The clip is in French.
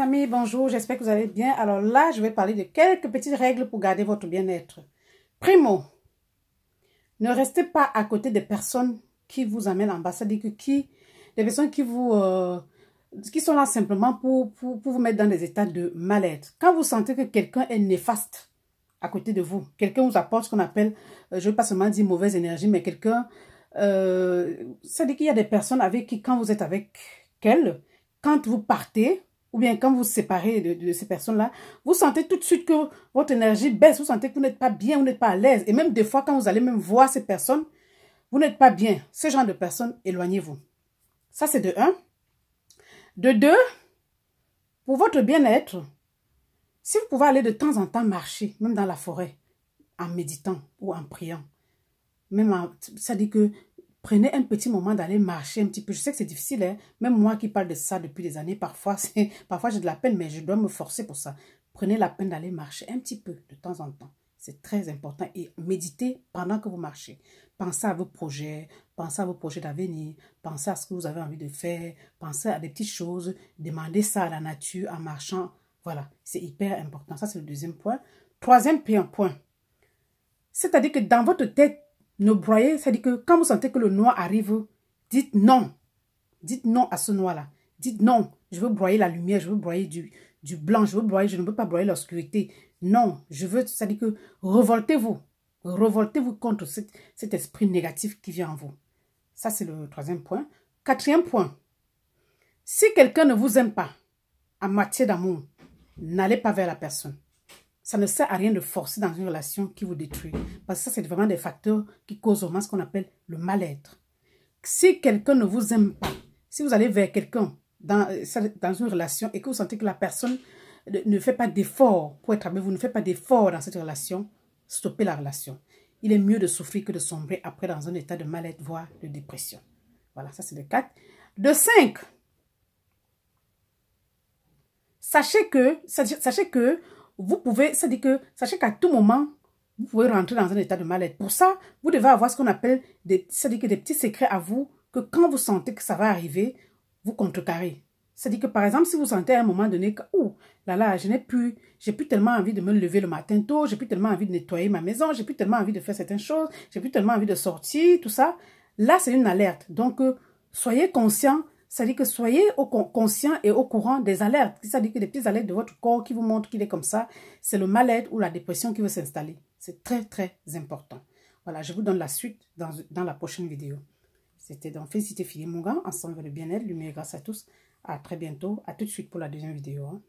Amis, bonjour, j'espère que vous allez bien. Alors là, je vais parler de quelques petites règles pour garder votre bien-être. Primo, ne restez pas à côté des personnes qui vous amènent en bas. C'est-à-dire que des personnes qui sont là simplement pour vous mettre dans des états de mal-être. Quand vous sentez que quelqu'un est néfaste à côté de vous, quelqu'un vous apporte ce qu'on appelle, je ne veux pas seulement dire mauvaise énergie, mais quelqu'un, c'est-à-dire qu'il y a des personnes avec qui, quand vous êtes avec elles, quand vous partez, ou bien quand vous vous séparez de ces personnes-là, vous sentez tout de suite que votre énergie baisse, vous sentez que vous n'êtes pas bien, vous n'êtes pas à l'aise. Et même des fois, quand vous allez même voir ces personnes, vous n'êtes pas bien. Ce genre de personnes, éloignez-vous. Ça, c'est de un. De deux, pour votre bien-être, si vous pouvez aller de temps en temps marcher, même dans la forêt, en méditant ou en priant, ça dit que prenez un petit moment d'aller marcher un petit peu. Je sais que c'est difficile, hein? Même moi qui parle de ça depuis des années, parfois j'ai de la peine, mais je dois me forcer pour ça. Prenez la peine d'aller marcher un petit peu de temps en temps. C'est très important. Et méditez pendant que vous marchez. Pensez à vos projets d'avenir, pensez à ce que vous avez envie de faire, pensez à des petites choses, demandez ça à la nature en marchant. Voilà, c'est hyper important. Ça, c'est le deuxième point. Troisième point, c'est-à-dire que dans votre tête, ne broyez, c'est-à-dire que quand vous sentez que le noir arrive, dites non. Dites non à ce noir-là. Dites non, je veux broyer la lumière, je veux broyer du blanc, je ne veux pas broyer l'obscurité. Non, c'est-à-dire que revoltez-vous. Revoltez-vous contre cet esprit négatif qui vient en vous. Ça, c'est le troisième point. Quatrième point, si quelqu'un ne vous aime pas en matière d'amour, n'allez pas vers la personne. Ça ne sert à rien de forcer dans une relation qui vous détruit. Parce que ça, c'est vraiment des facteurs qui causent vraiment ce qu'on appelle le mal-être. Si quelqu'un ne vous aime pas, si vous allez vers quelqu'un dans une relation et que vous sentez que la personne ne fait pas d'effort pour être avec vous, ne fait pas d'effort dans cette relation, stoppez la relation. Il est mieux de souffrir que de sombrer après dans un état de mal-être, voire de dépression. Voilà, ça c'est le 4. De 5, sachez que vous pouvez, sachez qu'à tout moment, vous pouvez rentrer dans un état de mal-être. Pour ça, vous devez avoir ce qu'on appelle des petits secrets à vous, que quand vous sentez que ça va arriver, vous contrecarrez. C'est-à-dire que par exemple, si vous sentez à un moment donné que, oh là là, j'ai plus tellement envie de me lever le matin tôt, j'ai plus tellement envie de nettoyer ma maison, j'ai plus tellement envie de faire certaines choses, j'ai plus tellement envie de sortir, tout ça. Là, c'est une alerte. Donc, soyez conscient. C'est-à-dire que soyez conscient et au courant des alertes. C'est-à-dire que des petites alertes de votre corps qui vous montrent qu'il est comme ça, c'est le mal-être ou la dépression qui veut s'installer. C'est très, très important. Voilà, je vous donne la suite dans la prochaine vidéo. C'était donc Félicité Fille Mongan, ensemble vers le bien-être, lumière grâce à tous. À très bientôt. À tout de suite pour la deuxième vidéo.